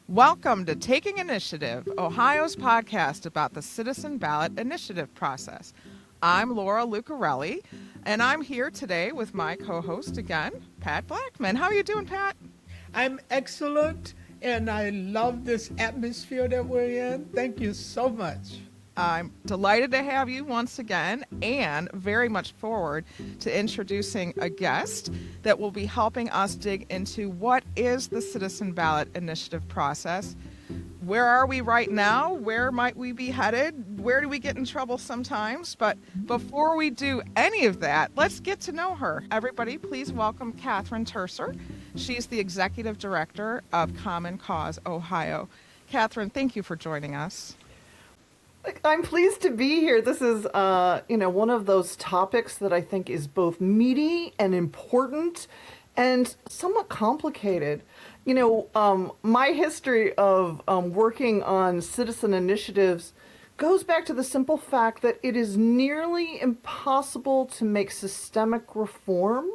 Welcome to Taking Initiative, Ohio's podcast about the citizen ballot initiative process. I'm Laura Lucarelli, and I'm here today with my co-host again, Pat Blackman. How are you doing, Pat? I'm excellent, and I love this atmosphere that we're in. Thank you so much. I'm delighted to have you once again and very much forward to introducing a guest that will be helping us dig into what is the citizen ballot initiative process. Where are we right now? Where might we be headed? Where do we get in trouble sometimes? But before we do any of that, let's get to know her. Everybody, please welcome Catherine Turcer. She's the Executive Director of Common Cause Ohio. Catherine, thank you for joining us. I'm pleased to be here. This is, one of those topics that I think is both meaty and important and somewhat complicated. My history of working on citizen initiatives goes back to the simple fact that it is nearly impossible to make systemic reform.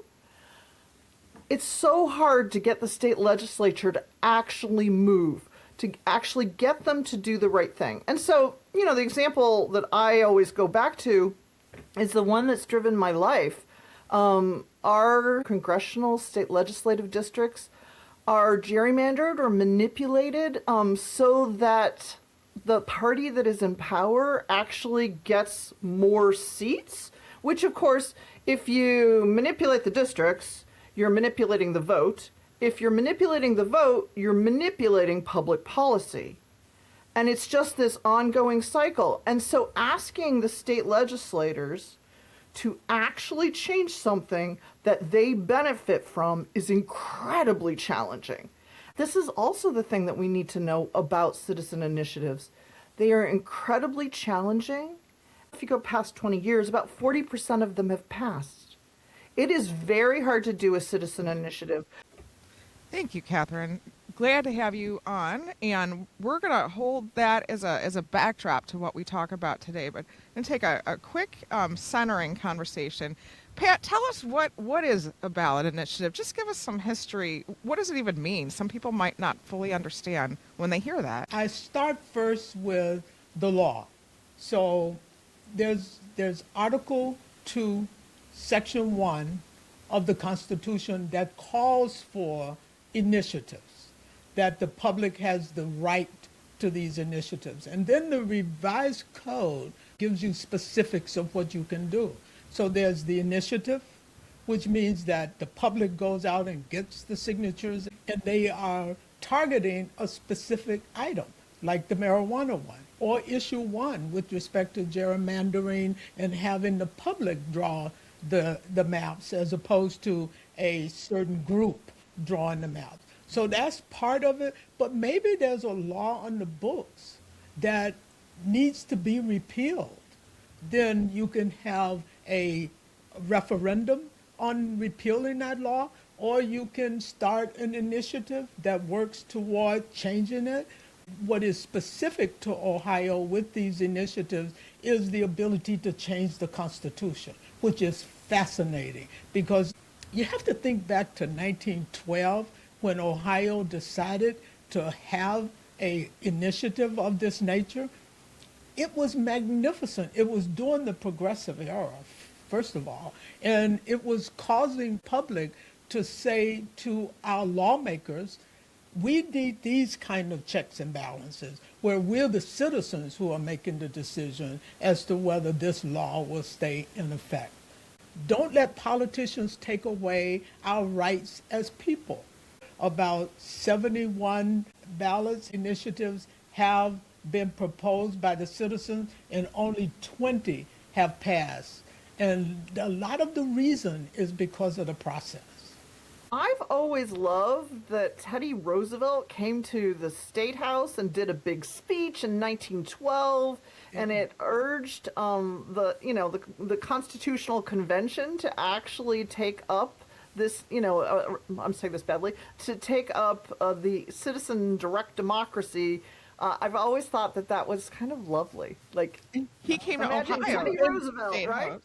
It's so hard to get the state legislature to actually move, to actually get them to do the right thing. And so, the example that I always go back to is the one that's driven my life. Our congressional state legislative districts are gerrymandered or manipulated so that the party that is in power actually gets more seats, which of course, if you manipulate the districts, you're manipulating the vote. If you're manipulating the vote, you're manipulating public policy. And it's just this ongoing cycle. And so asking the state legislators to actually change something that they benefit from is incredibly challenging. This is also the thing that we need to know about citizen initiatives. They are incredibly challenging. If you go past 20 years, about 40% of them have passed. It is very hard to do a citizen initiative. Thank you, Catherine. Glad to have you on, and we're going to hold that as a backdrop to what we talk about today. But I'm going to take a quick centering conversation. Pat, tell us what is a ballot initiative. Just give us some history. What does it even mean? Some people might not fully understand when they hear that. I start first with the law. So there's Article 2, Section 1 of the Constitution that calls for initiatives, that the public has the right to these initiatives. And then the revised code gives you specifics of what you can do. So there's the initiative, which means that the public goes out and gets the signatures, and they are targeting a specific item, like the marijuana one, or issue one with respect to gerrymandering and having the public draw the maps as opposed to a certain group drawing them out. So that's part of it, but maybe there's a law on the books that needs to be repealed. Then you can have a referendum on repealing that law, or you can start an initiative that works toward changing it. What is specific to Ohio with these initiatives is the ability to change the Constitution, which is fascinating because you have to think back to 1912 when Ohio decided to have an initiative of this nature. It was magnificent. It was during the Progressive era, first of all, and it was causing public to say to our lawmakers, we need these kind of checks and balances where we're the citizens who are making the decision as to whether this law will stay in effect. Don't let politicians take away our rights as people. About 71 ballots initiatives have been proposed by the citizens, and only 20 have passed. And a lot of the reason is because of the process. I've always loved that Teddy Roosevelt came to the State House and did a big speech in 1912, and it urged the Constitutional Convention to actually take up this, I'm saying this badly, to take up the citizen direct democracy. I've always thought that was kind of lovely. Like, He came to imagine Ohio. Teddy Roosevelt, State right? House.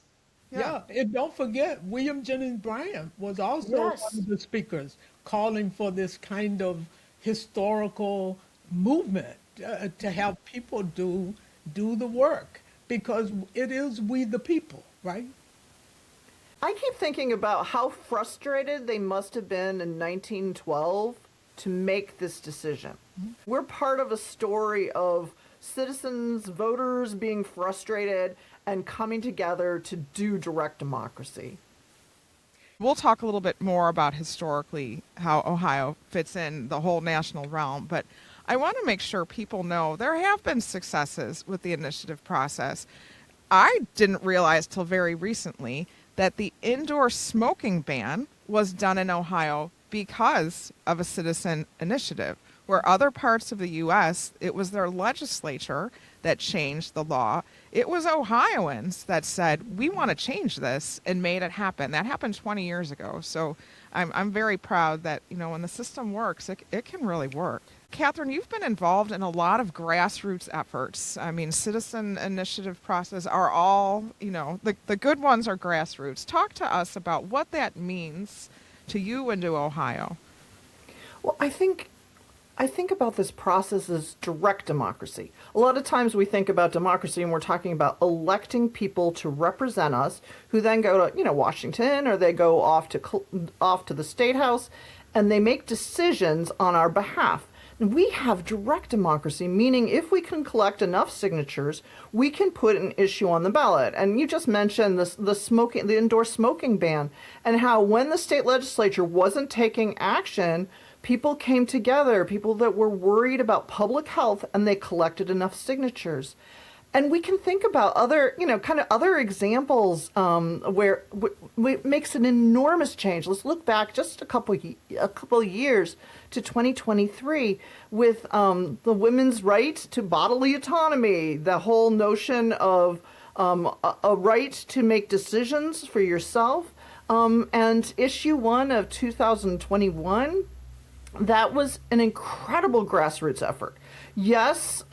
Yeah, and don't forget, William Jennings Bryan was also Yes. one of the speakers calling for this kind of historical movement to have people do the work because it is we the people, right? I keep thinking about how frustrated they must have been in 1912 to make this decision. We're part of a story of citizens, voters being frustrated and coming together to do direct democracy. We'll talk a little bit more about historically how Ohio fits in the whole national realm, but I want to make sure people know there have been successes with the initiative process. I didn't realize till very recently that the indoor smoking ban was done in Ohio because of a citizen initiative, where other parts of the U.S., it was their legislature that changed the law. It was Ohioans that said, we want to change this, and made it happen. That happened 20 years ago. So I'm very proud that, when the system works, it can really work. Catherine, you've been involved in a lot of grassroots efforts. I mean, citizen initiative process are all, the good ones are grassroots. Talk to us about what that means to you and to Ohio. Well, I think about this process as direct democracy. A lot of times we think about democracy and we're talking about electing people to represent us, who then go to, Washington, or they go off to the state house, and they make decisions on our behalf. We have direct democracy, meaning if we can collect enough signatures, we can put an issue on the ballot. And you just mentioned the indoor smoking ban, and how when the state legislature wasn't taking action, people came together, people that were worried about public health, and they collected enough signatures. And we can think about other, kind of other examples where it makes an enormous change. Let's look back just a couple of years to 2023 with the women's right to bodily autonomy, the whole notion of a right to make decisions for yourself, and issue 1 of 2021. That was an incredible grassroots effort. Yes,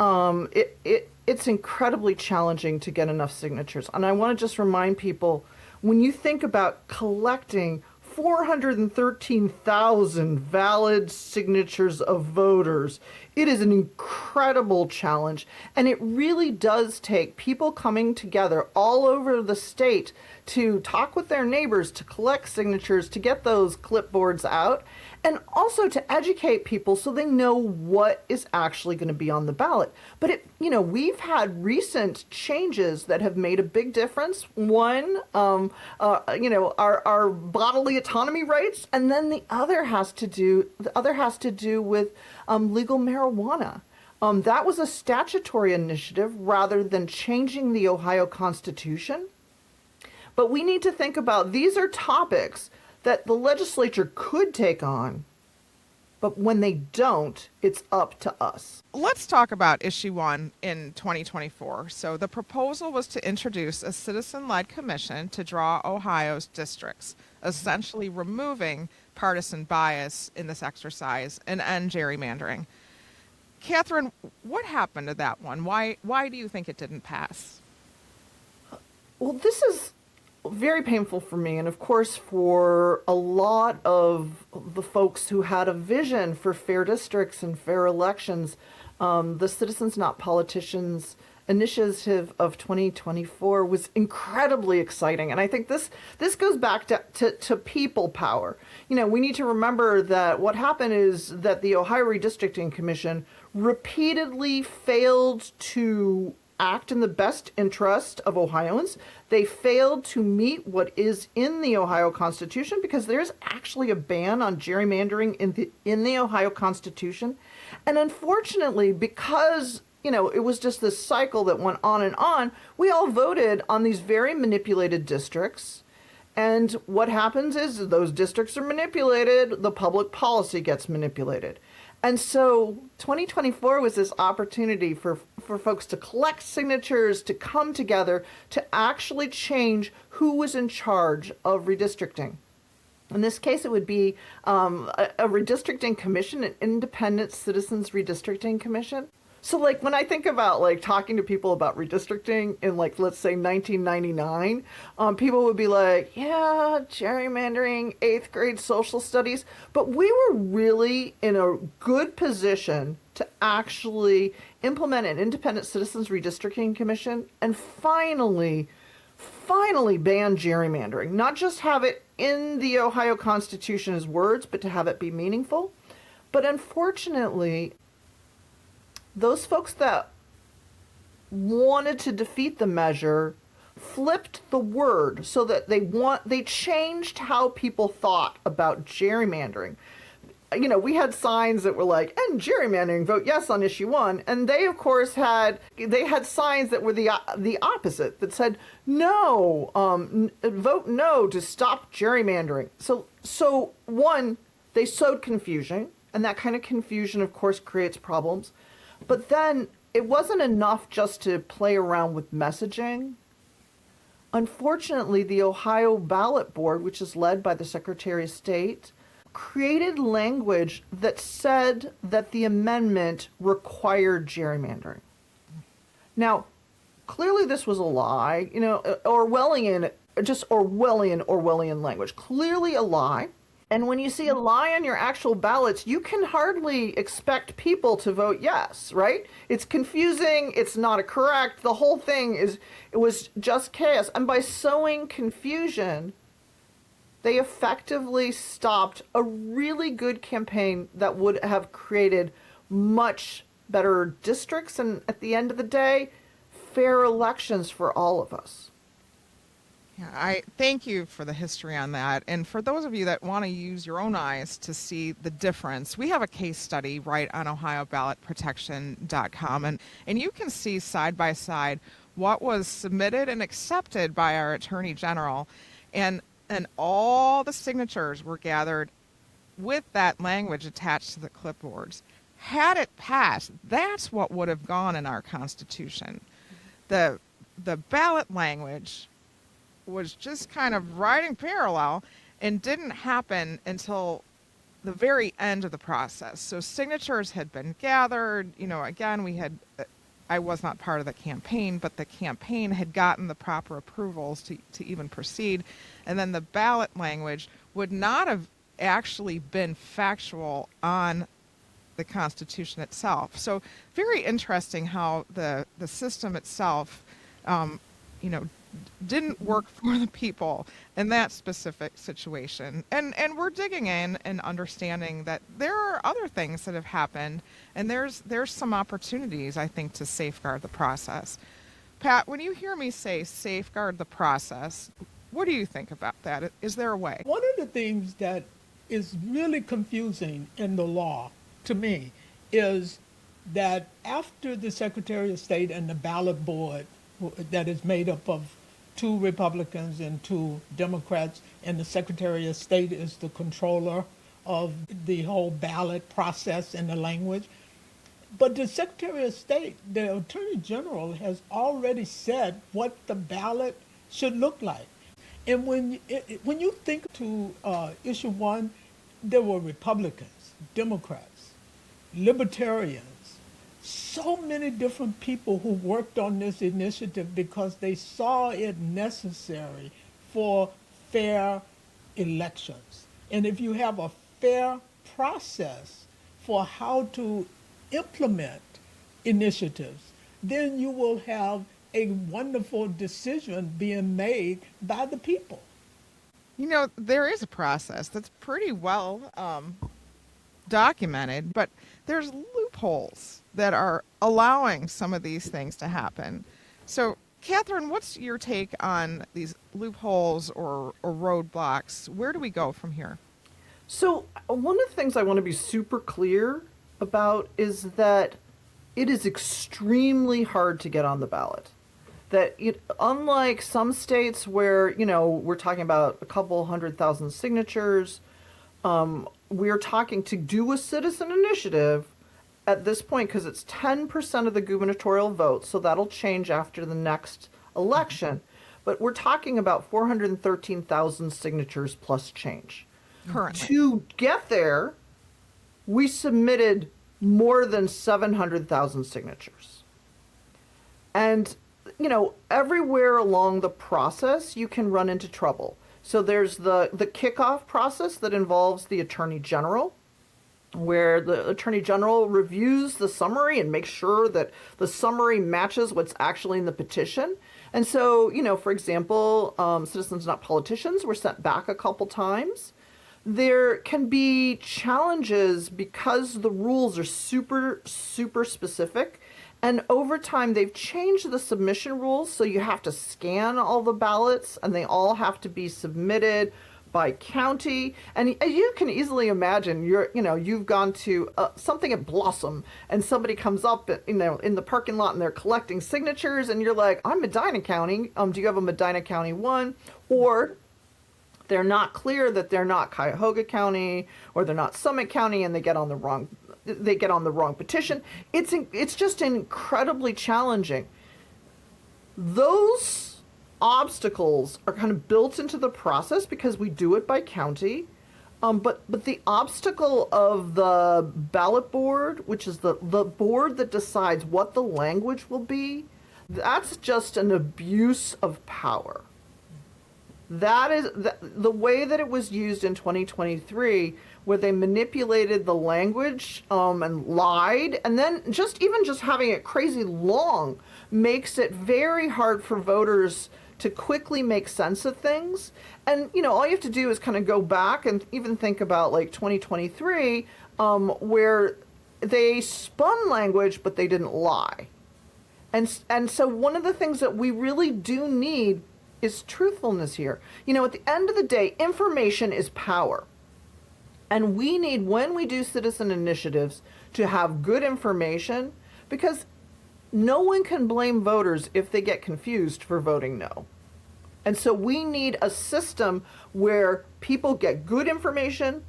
it's incredibly challenging to get enough signatures. And I want to just remind people, when you think about collecting 413,000 valid signatures of voters, it is an incredible challenge. And it really does take people coming together all over the state to talk with their neighbors, to collect signatures, to get those clipboards out, and also to educate people so they know what is actually going to be on the ballot. But we've had recent changes that have made a big difference. One, our bodily autonomy rights, and then the other has to do with legal marijuana. That was a statutory initiative rather than changing the Ohio Constitution. But we need to think about, these are topics that the legislature could take on, but when they don't, it's up to us. Let's talk about issue 1 in 2024. So the proposal was to introduce a citizen-led commission to draw Ohio's districts, essentially removing partisan bias in this exercise and end gerrymandering. Catherine, what happened to that one? Why do you think it didn't pass? Well, this is very painful for me, and of course for a lot of the folks who had a vision for fair districts and fair elections. The Citizens Not Politicians initiative of 2024 was incredibly exciting, and I think this goes back to people power. We need to remember that what happened is that the Ohio Redistricting Commission repeatedly failed to act in the best interest of Ohioans. They failed to meet what is in the Ohio Constitution, because there's actually a ban on gerrymandering in the Ohio Constitution. And unfortunately, because it was just this cycle that went on and on, we all voted on these very manipulated districts. And what happens is those districts are manipulated, the public policy gets manipulated. And so 2024 was this opportunity for folks to collect signatures, to come together, to actually change who was in charge of redistricting. In this case, it would be a redistricting commission, an independent citizens redistricting commission. So, like, when I think about, like, talking to people about redistricting in, like, let's say 1999, people would be like, yeah, gerrymandering, eighth grade social studies. But we were really in a good position to actually implement an independent citizens redistricting commission and finally ban gerrymandering. Not just have it in the Ohio Constitution as words, but to have it be meaningful. But unfortunately, those folks that wanted to defeat the measure flipped the word so that they changed how people thought about gerrymandering. You know, we had signs that were like, "End gerrymandering, vote yes on issue 1," and they of course had signs that were the opposite, that said no, vote no to stop gerrymandering. So one, they sowed confusion, and that kind of confusion of course creates problems. But then it wasn't enough just to play around with messaging. Unfortunately, the Ohio Ballot Board, which is led by the Secretary of State, created language that said that the amendment required gerrymandering. Now, clearly this was a lie, you know, Orwellian language, clearly a lie. And when you see a lie on your actual ballots, you can hardly expect people to vote yes, right? It's confusing. It's not correct. The whole thing it was just chaos. And by sowing confusion, they effectively stopped a really good campaign that would have created much better districts and, at the end of the day, fair elections for all of us. Yeah, I thank you for the history on that. And for those of you that want to use your own eyes to see the difference, we have a case study right on OhioBallotProtection.com. And you can see side by side what was submitted and accepted by our Attorney General. And all the signatures were gathered with that language attached to the clipboards. Had it passed, that's what would have gone in our Constitution. The ballot language was just kind of riding parallel and didn't happen until the very end of the process. So signatures had been gathered. You know, again, I was not part of the campaign, but the campaign had gotten the proper approvals to even proceed. And then the ballot language would not have actually been factual on the Constitution itself. So very interesting how the system itself, didn't work for the people in that specific situation. And we're digging in and understanding that there are other things that have happened, and there's some opportunities, I think, to safeguard the process. Pat, when you hear me say safeguard the process, what do you think about that? Is there a way? One of the things that is really confusing in the law to me is that after the Secretary of State and the ballot board that is made up of 2 Republicans and 2 Democrats, and the Secretary of State is the controller of the whole ballot process and the language. But the Secretary of State, the Attorney General, has already said what the ballot should look like. And when you think to issue 1, there were Republicans, Democrats, Libertarians, so many different people who worked on this initiative because they saw it necessary for fair elections. And if you have a fair process for how to implement initiatives, then you will have a wonderful decision being made by the people. You know, there is a process that's pretty well documented, but there's loopholes that are allowing some of these things to happen. So, Catherine, what's your take on these loopholes or roadblocks? Where do we go from here? So one of the things I want to be super clear about is that it is extremely hard to get on the ballot. That unlike some states where, we're talking about a couple 100,000 signatures, we're talking to do a citizen initiative at this point, because it's 10% of the gubernatorial vote, so that'll change after the next election. But we're talking about 413,000 signatures plus change. Currently. To get there, we submitted more than 700,000 signatures. And, everywhere along the process, you can run into trouble. So there's the kickoff process that involves the Attorney General, where the Attorney General reviews the summary and makes sure that the summary matches what's actually in the petition. And so, for example, Citizens Not Politicians were sent back a couple times. There can be challenges because the rules are super, super specific. And over time, they've changed the submission rules, so you have to scan all the ballots, and they all have to be submitted by county. And you can easily imagine you've gone to something at Blossom, and somebody comes up, in the parking lot, and they're collecting signatures, and you're like, I'm Medina County. Do you have a Medina County one? Or they're not clear that they're not Cuyahoga County, or they're not Summit County, and they get on the wrong petition. It's just incredibly challenging. Those obstacles are kind of built into the process because we do it by county. But the obstacle of the ballot board, which is the board that decides what the language will be, that's just an abuse of power. That is the way that it was used in 2023, where they manipulated the language and lied, and then just having it crazy long makes it very hard for voters to quickly make sense of things. And all you have to do is kind of go back and even think about like 2023, where they spun language but they didn't lie. And so one of the things that we really do need is truthfulness here. At the end of the day, information is power. And we need, when we do citizen initiatives, to have good information, because no one can blame voters if they get confused for voting no. And so we need a system where people get good information,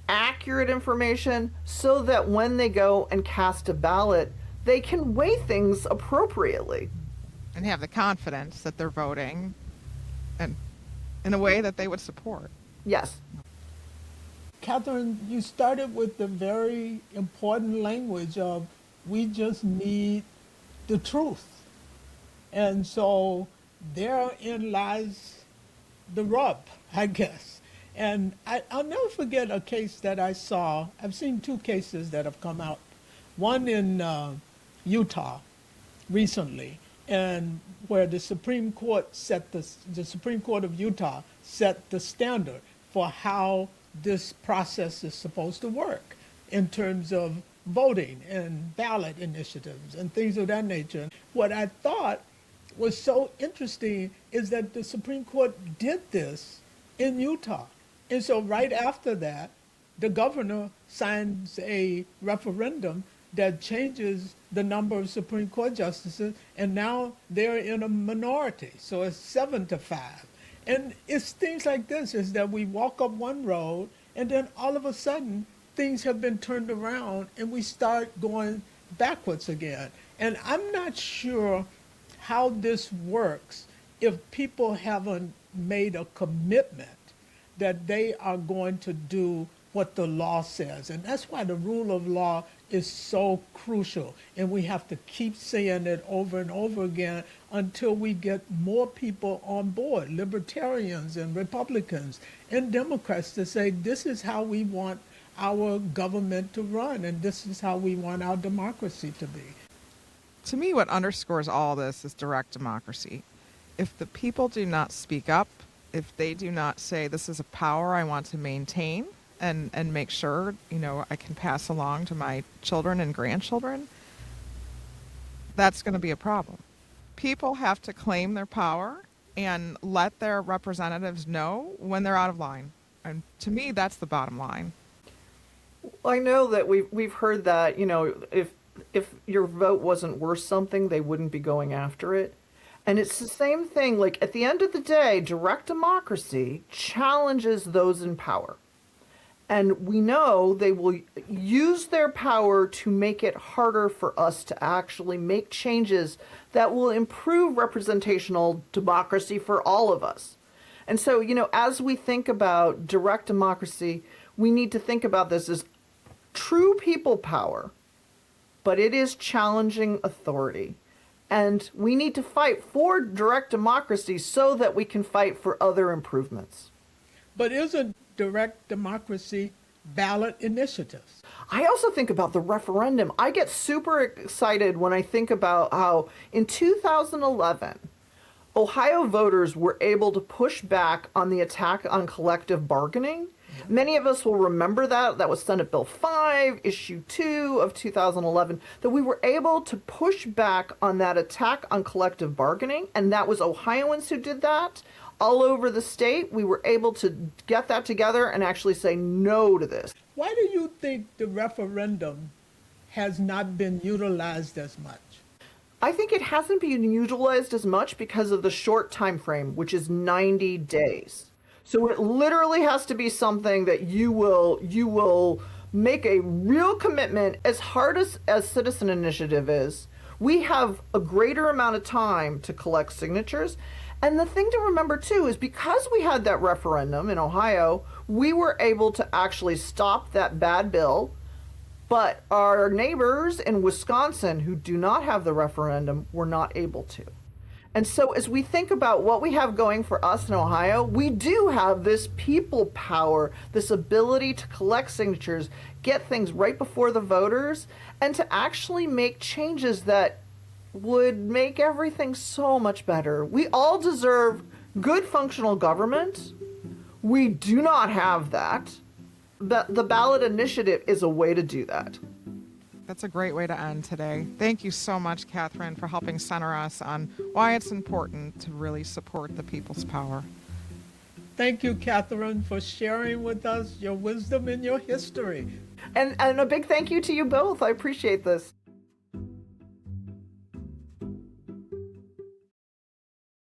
accurate information, so that when they go and cast a ballot, they can weigh things appropriately. And have the confidence that they're voting and in a way that they would support. Yes. Catherine, you started with the very important language of we just need the truth. And so therein lies the rub, I guess. And I'll never forget a case that I saw. I've seen two cases that have come out. One in Utah recently, and where the Supreme Court the Supreme Court of Utah set the standard for how this process is supposed to work in terms of voting and ballot initiatives and things of that nature. What I thought was so interesting is that the Supreme Court did this in Utah. And so right after that, the governor signs a referendum that changes the number of Supreme Court justices, and now they're in a minority. So it's 7-5. And it's things like this, is that we walk up one road, and then all of a sudden, things have been turned around, and we start going backwards again. And I'm not sure how this works if people haven't made a commitment that they are going to do what the law says. And that's why the rule of law is so crucial. And we have to keep saying it over and over again until we get more people on board, libertarians and Republicans and Democrats, to say this is how we want our government to run, and this is how we want our democracy to be. To me, what underscores all this is direct democracy. If the people do not speak up, if they do not say, this is a power I want to maintain and make sure, I can pass along to my children and grandchildren, that's going to be a problem. People have to claim their power and let their representatives know when they're out of line. And to me, that's the bottom line. I know that we've heard that, if your vote wasn't worth something, they wouldn't be going after it. And it's the same thing. Like, at the end of the day, direct democracy challenges those in power. And we know they will use their power to make it harder for us to actually make changes that will improve representational democracy for all of us. And so, as we think about direct democracy, we need to think about this as true people power, but it is challenging authority. And we need to fight for direct democracy so that we can fight for other improvements. But isn't direct democracy ballot initiatives? I also think about the referendum. I get super excited when I think about how in 2011, Ohio voters were able to push back on the attack on collective bargaining. Many of us will remember that. That was Senate Bill 5, Issue 2 of 2011, that we were able to push back on that attack on collective bargaining. And that was Ohioans who did that. All over the state, we were able to get that together and actually say no to this. Why do you think the referendum has not been utilized as much? I think it hasn't been utilized as much because of the short time frame, which is 90 days. So it literally has to be something that you will make a real commitment. As hard as citizen initiative is, we have a greater amount of time to collect signatures. And the thing to remember too is because we had that referendum in Ohio, we were able to actually stop that bad bill. But our neighbors in Wisconsin who do not have the referendum were not able to. And so as we think about what we have going for us in Ohio, we do have this people power, this ability to collect signatures, get things right before the voters, and to actually make changes that would make everything so much better. We all deserve good functional government. We do not have that. The ballot initiative is a way to do that. That's a great way to end today. Thank you so much, Catherine, for helping center us on why it's important to really support the people's power. Thank you, Catherine, for sharing with us your wisdom and your history. And a big thank you to you both. I appreciate this.